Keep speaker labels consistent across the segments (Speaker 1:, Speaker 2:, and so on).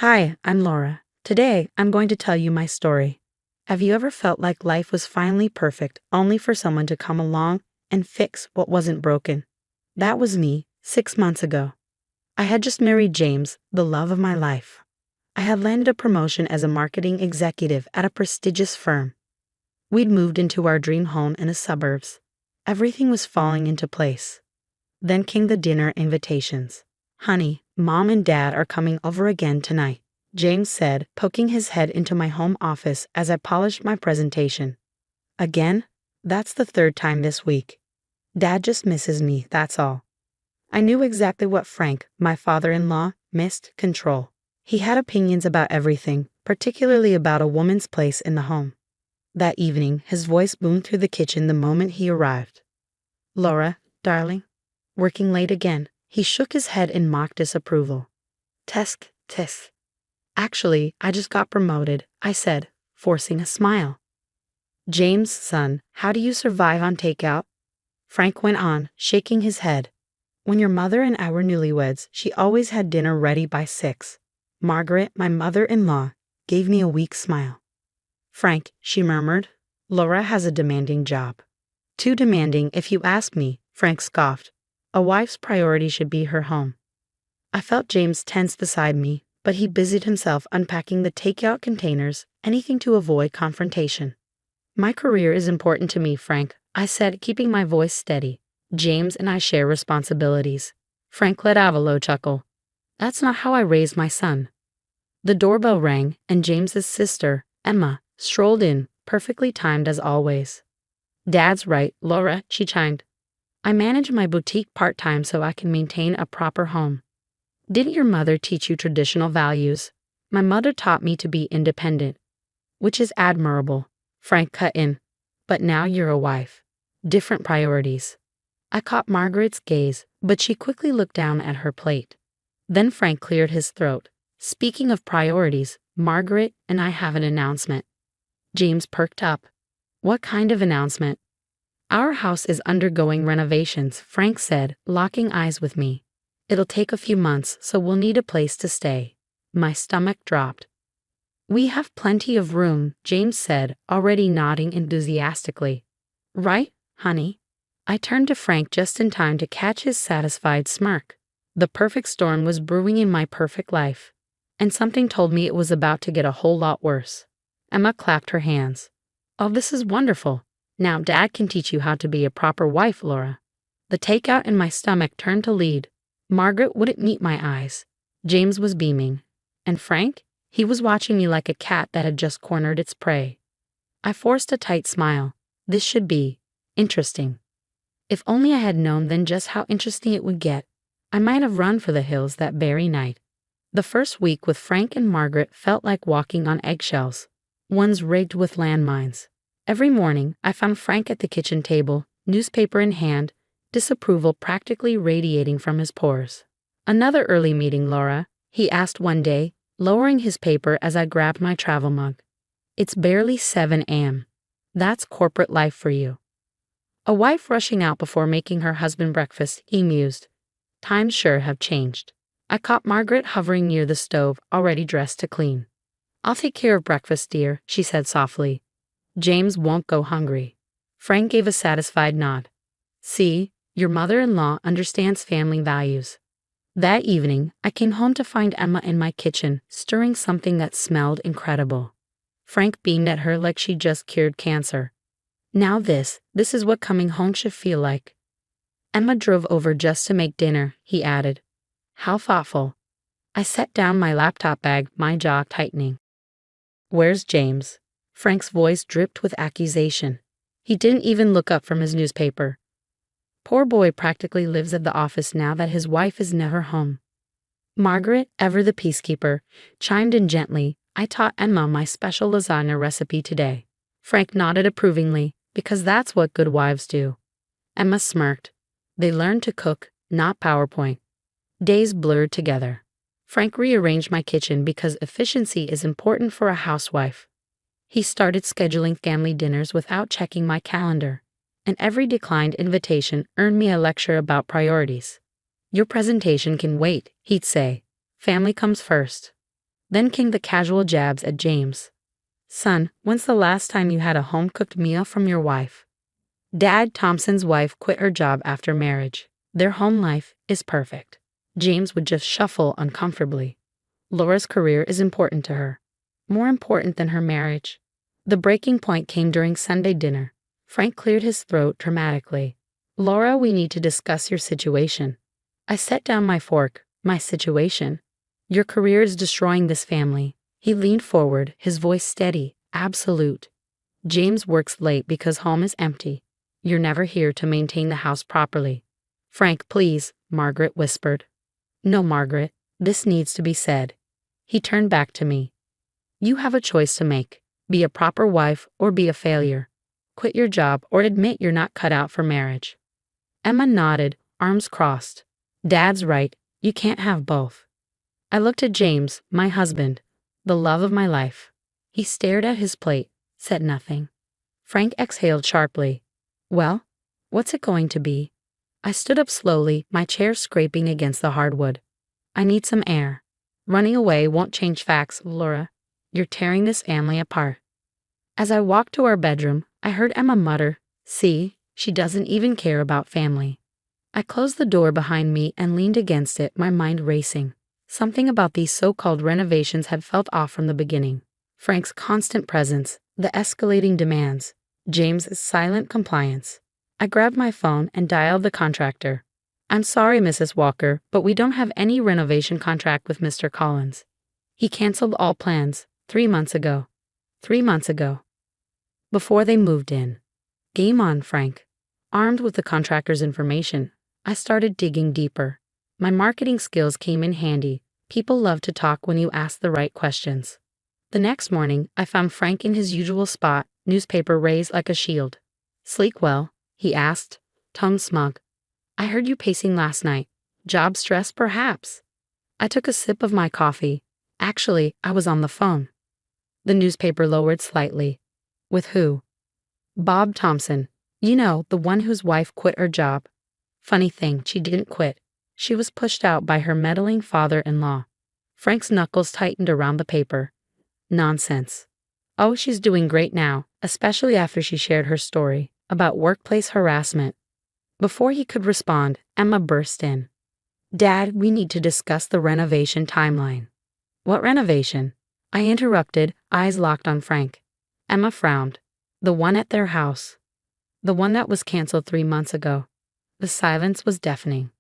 Speaker 1: Hi, I'm Laura. Today, I'm going to tell you my story. Have you ever felt like life was finally perfect, only for someone to come along and fix what wasn't broken? That was me, 6 months ago. I had just married James, the love of my life. I had landed a promotion as a marketing executive at a prestigious firm. We'd moved into our dream home in the suburbs. Everything was falling into place. Then came the dinner invitations. "Honey, Mom and Dad are coming over again tonight," James said, poking his head into my home office as I polished my presentation. "Again? That's the third time this week. Dad just misses me, that's all." I knew exactly what Frank, my father-in-law, missed: control. He had opinions about everything, particularly about a woman's place in the home. That evening, his voice boomed through the kitchen the moment he arrived. "Laura, darling, working late again." He shook his head in mock disapproval. "Tisk, tisk." "Actually, I just got promoted," I said, forcing a smile. "James, son, how do you survive on takeout?" Frank went on, shaking his head. "When your mother and I were newlyweds, she always had dinner ready by 6. Margaret, my mother-in-law, gave me a weak smile. "Frank," she murmured, "Laura has a demanding job." "Too demanding, if you ask me," Frank scoffed. "A wife's priority should be her home." I felt James tense beside me, but he busied himself unpacking the takeout containers, anything to avoid confrontation. "My career is important to me, Frank," I said, keeping my voice steady. "James and I share responsibilities." Frank let out a low chuckle. "That's not how I raised my son." The doorbell rang, and James's sister, Emma, strolled in, perfectly timed as always. "Dad's right, Laura," she chimed. "I manage my boutique part-time so I can maintain a proper home." "Didn't your mother teach you traditional values?" "My mother taught me to be independent." "Which is admirable," Frank cut in. "But now you're a wife. Different priorities." I caught Margaret's gaze, but she quickly looked down at her plate. Then Frank cleared his throat. "Speaking of priorities, Margaret and I have an announcement." James perked up. "What kind of announcement?" "Our house is undergoing renovations," Frank said, locking eyes with me. "It'll take a few months, so we'll need a place to stay." My stomach dropped. "We have plenty of room," James said, already nodding enthusiastically. "Right, honey?" I turned to Frank just in time to catch his satisfied smirk. The perfect storm was brewing in my perfect life, and something told me it was about to get a whole lot worse. Emma clapped her hands. "Oh, this is wonderful. Now Dad can teach you how to be a proper wife, Laura." The takeout in my stomach turned to lead. Margaret wouldn't meet my eyes. James was beaming. And Frank? He was watching me like a cat that had just cornered its prey. I forced a tight smile. This should be interesting. If only I had known then just how interesting it would get, I might have run for the hills that very night. The first week with Frank and Margaret felt like walking on eggshells, ones rigged with landmines. Every morning, I found Frank at the kitchen table, newspaper in hand, disapproval practically radiating from his pores. "Another early meeting, Laura?" he asked one day, lowering his paper as I grabbed my travel mug. "It's barely 7 a.m. That's corporate life for you." "A wife rushing out before making her husband breakfast," he mused. "Times sure have changed." I caught Margaret hovering near the stove, already dressed to clean. "I'll take care of breakfast, dear," she said softly. "James won't go hungry." Frank gave a satisfied nod. "See, your mother-in-law understands family values." That evening, I came home to find Emma in my kitchen, stirring something that smelled incredible. Frank beamed at her like she just cured cancer. "Now this is what coming home should feel like." "Emma drove over just to make dinner," he added. "How thoughtful." I set down my laptop bag, my jaw tightening. "Where's James?" Frank's voice dripped with accusation. He didn't even look up from his newspaper. "Poor boy practically lives at the office now that his wife is never home." Margaret, ever the peacekeeper, chimed in gently. "I taught Emma my special lasagna recipe today." Frank nodded approvingly, because that's what good wives do. Emma smirked. They learned to cook, not PowerPoint. Days blurred together. Frank rearranged my kitchen because efficiency is important for a housewife. He started scheduling family dinners without checking my calendar, and every declined invitation earned me a lecture about priorities. "Your presentation can wait," he'd say. "Family comes first." Then came the casual jabs at James. Son, when's the last time you had a home-cooked meal from your wife? Dad, Thompson's wife quit her job after marriage. Their home life is perfect. James would just shuffle uncomfortably. Laura's career is important to her. More important than her marriage. The breaking point came during Sunday dinner. Frank cleared his throat dramatically. Laura, we need to discuss your situation. I set down my fork. My situation. Your career is destroying this family. He leaned forward, his voice steady, absolute. James works late because home is empty. You're never here to maintain the house properly. Frank, please, Margaret whispered. No, Margaret, this needs to be said. He turned back to me. You have a choice to make. Be a proper wife or be a failure. Quit your job or admit you're not cut out for marriage. Emma nodded, arms crossed. Dad's right, you can't have both. I looked at James, my husband, the love of my life. He stared at his plate, said nothing. Frank exhaled sharply. Well, what's it going to be? I stood up slowly, my chair scraping against the hardwood. I need some air. Running away won't change facts, Laura. You're tearing this family apart. As I walked to our bedroom, I heard Emma mutter, see, she doesn't even care about family. I closed the door behind me and leaned against it, my mind racing. Something about these so-called renovations had felt off from the beginning. Frank's constant presence, the escalating demands, James's silent compliance. I grabbed my phone and dialed the contractor. I'm sorry, Mrs. Walker, but we don't have any renovation contract with Mr. Collins. He canceled all plans 3 months ago. 3 months ago. Before they moved in. Game on, Frank. Armed with the contractor's information, I started digging deeper. My marketing skills came in handy. People love to talk when you ask the right questions. The next morning, I found Frank in his usual spot, newspaper raised like a shield. Sleep well? He asked, tongue smug. I heard you pacing last night. Job stress, perhaps? I took a sip of my coffee. Actually, I was on the phone. The newspaper lowered slightly. With who? Bob Thompson. You know, the one whose wife quit her job. Funny thing, she didn't quit. She was pushed out by her meddling father-in-law. Frank's knuckles tightened around the paper. Nonsense. Oh, she's doing great now, especially after she shared her story about workplace harassment. Before he could respond, Emma burst in. Dad, we need to discuss the renovation timeline. What renovation? I interrupted, eyes locked on Frank. Emma frowned. The one at their house. The one that was canceled 3 months ago. The silence was deafening.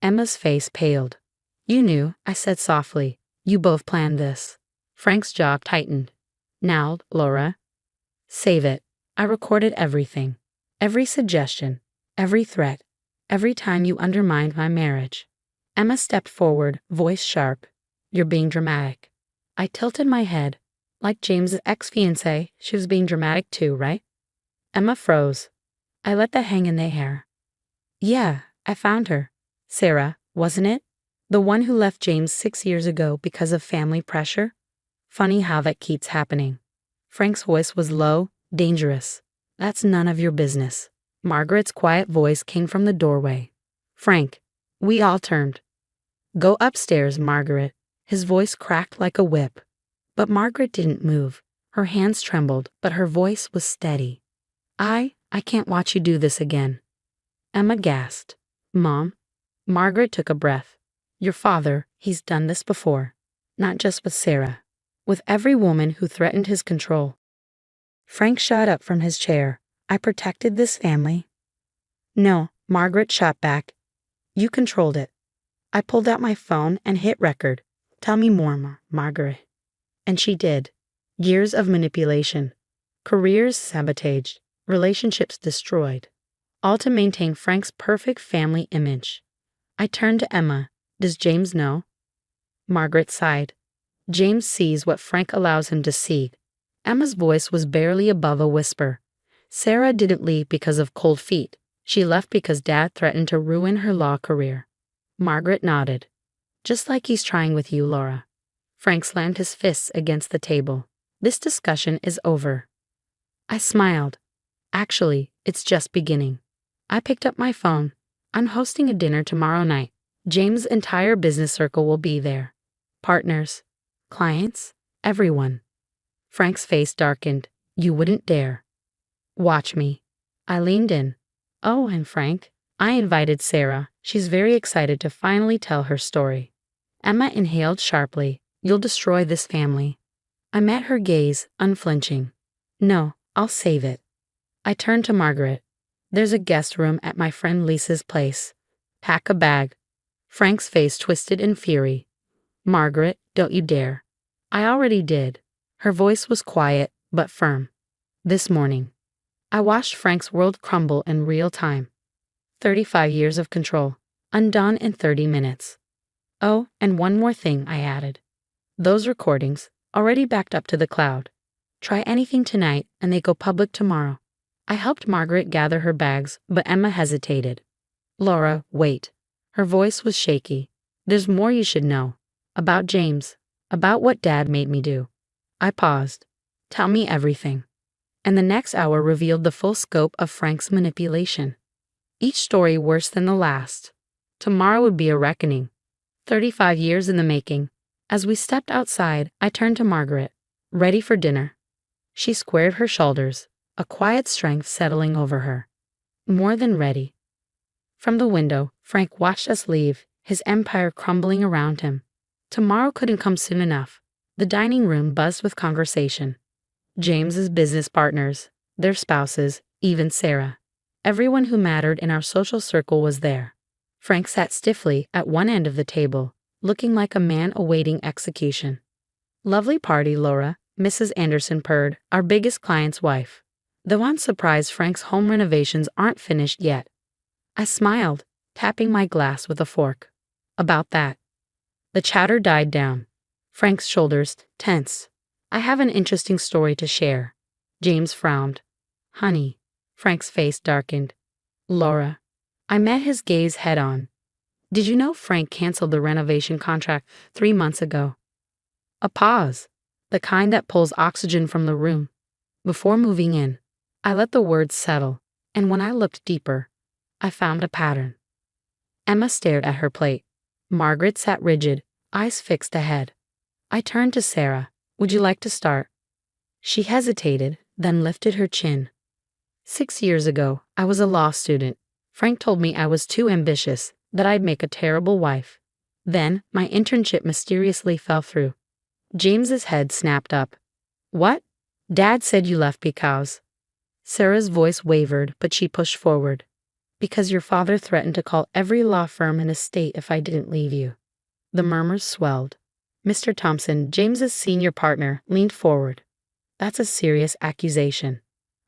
Speaker 1: Emma's face paled. You knew, I said softly. You both planned this. Frank's jaw tightened. Now, Laura. Save it. I recorded everything. Every suggestion. Every threat. Every time you undermined my marriage. Emma stepped forward, voice sharp. You're being dramatic. I tilted my head. Like James's ex-fiancée, she was being dramatic too, right? Emma froze. I let that hang in the air. Yeah, I found her. Sarah, wasn't it? The one who left James 6 years ago because of family pressure? Funny how that keeps happening. Frank's voice was low, dangerous. That's none of your business. Margaret's quiet voice came from the doorway. Frank. We all turned. Go upstairs, Margaret. His voice cracked like a whip. But Margaret didn't move. Her hands trembled, but her voice was steady. I can't watch you do this again. Emma gasped. Mom? Margaret took a breath. Your father, he's done this before. Not just with Sarah. With every woman who threatened his control. Frank shot up from his chair. I protected this family. No, Margaret shot back. You controlled it. I pulled out my phone and hit record. Tell me more, Margaret. And she did. Years of manipulation. Careers sabotaged. Relationships destroyed. All to maintain Frank's perfect family image. I turned to Emma. Does James know? Margaret sighed. James sees what Frank allows him to see. Emma's voice was barely above a whisper. Sarah didn't leave because of cold feet. She left because Dad threatened to ruin her law career. Margaret nodded. Just like he's trying with you, Laura. Frank slammed his fists against the table. This discussion is over. I smiled. Actually, it's just beginning. I picked up my phone. I'm hosting a dinner tomorrow night. James' entire business circle will be there. Partners. Clients? Everyone. Frank's face darkened. You wouldn't dare. Watch me. I leaned in. Oh, and Frank. I invited Sarah. She's very excited to finally tell her story. Emma inhaled sharply. You'll destroy this family. I met her gaze, unflinching. No, I'll save it. I turned to Margaret. There's a guest room at my friend Lisa's place. Pack a bag. Frank's face twisted in fury. Margaret, don't you dare. I already did. Her voice was quiet, but firm. This morning. I watched Frank's world crumble in real time. 35 years of control, undone in 30 minutes. Oh, and one more thing, I added. Those recordings, already backed up to the cloud. Try anything tonight, and they go public tomorrow. I helped Margaret gather her bags, but Emma hesitated. Laura, wait. Her voice was shaky. There's more you should know. About James. About what Dad made me do. I paused. Tell me everything. And the next hour revealed the full scope of Frank's manipulation. Each story worse than the last. Tomorrow would be a reckoning. 35 years in the making. As we stepped outside, I turned to Margaret. Ready for dinner. She squared her shoulders, a quiet strength settling over her. More than ready. From the window, Frank watched us leave, his empire crumbling around him. Tomorrow couldn't come soon enough. The dining room buzzed with conversation. James's business partners, their spouses, even Sarah. Everyone who mattered in our social circle was there. Frank sat stiffly at one end of the table, looking like a man awaiting execution. Lovely party, Laura, Mrs. Anderson purred, our biggest client's wife. Though I'm surprised Frank's home renovations aren't finished yet. I smiled, tapping my glass with a fork. About that. The chatter died down. Frank's shoulders tensed. I have an interesting story to share. James frowned. Honey. Frank's face darkened. Laura. I met his gaze head on. Did you know Frank canceled the renovation contract 3 months ago? A pause. The kind that pulls oxygen from the room. Before moving in, I let the words settle, and when I looked deeper, I found a pattern. Emma stared at her plate. Margaret sat rigid, eyes fixed ahead. I turned to Sarah. Would you like to start? She hesitated, then lifted her chin. 6 years ago, I was a law student. Frank told me I was too ambitious, that I'd make a terrible wife. Then, my internship mysteriously fell through. James's head snapped up. What? Dad said you left because. Sarah's voice wavered, but she pushed forward. Because your father threatened to call every law firm in the state if I didn't leave you. The murmurs swelled. Mr. Thompson, James's senior partner, leaned forward. That's a serious accusation.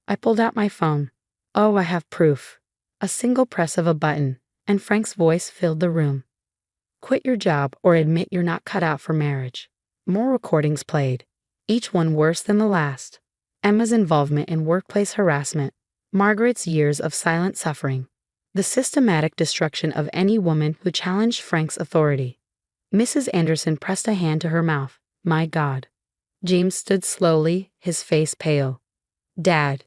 Speaker 1: I pulled out my phone. Oh, I have proof. A single press of a button, and Frank's voice filled the room. Quit your job or admit you're not cut out for marriage. More recordings played, each one worse than the last. Emma's involvement in workplace harassment, Margaret's years of silent suffering, the systematic destruction of any woman who challenged Frank's authority. Mrs. Anderson pressed a hand to her mouth. My God. James stood slowly, his face pale. Dad,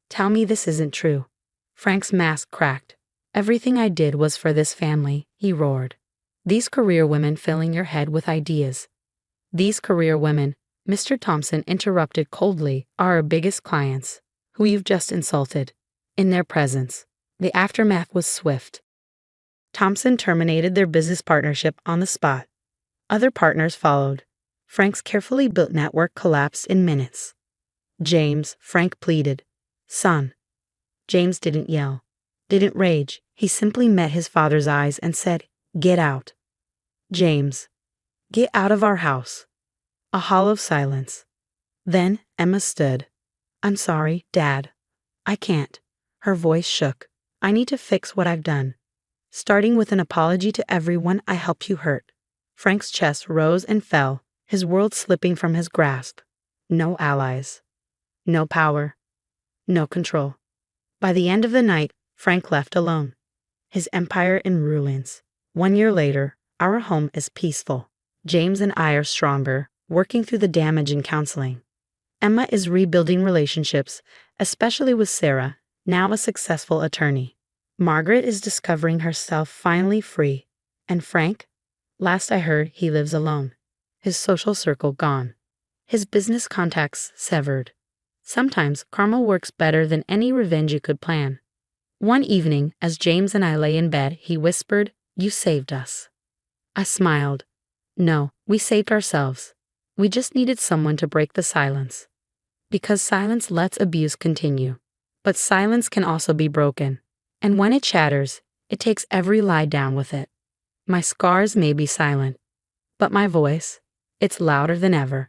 Speaker 1: tell me this isn't true. Frank's mask cracked. Everything I did was for this family, he roared. These career women filling your head with ideas. These career women, Mr. Thompson interrupted coldly, are our biggest clients, who you've just insulted. In their presence, the aftermath was swift. Thompson terminated their business partnership on the spot. Other partners followed. Frank's carefully built network collapsed in minutes. James, Frank pleaded. Son. James didn't yell, didn't rage. He simply met his father's eyes and said, Get out. James. Get out of our house. A hollow silence. Then Emma stood. I'm sorry, Dad. I can't. Her voice shook. I need to fix what I've done. Starting with an apology to everyone I helped you hurt. Frank's chest rose and fell, his world slipping from his grasp. No allies. No power. No control. By the end of the night, Frank left alone. His empire in ruins. 1 year later, our home is peaceful. James and I are stronger, working through the damage in counseling. Emma is rebuilding relationships, especially with Sarah, now a successful attorney. Margaret is discovering herself finally free. And Frank? Last I heard, he lives alone. his social circle gone, his business contacts severed. Sometimes karma works better than any revenge you could plan. One evening, as James and I lay in bed, he whispered, "You saved us." I smiled. No, we saved ourselves. We just needed someone to break the silence. Because silence lets abuse continue. But silence can also be broken. And when it shatters, it takes every lie down with it. My scars may be silent, but my voice, it's louder than ever.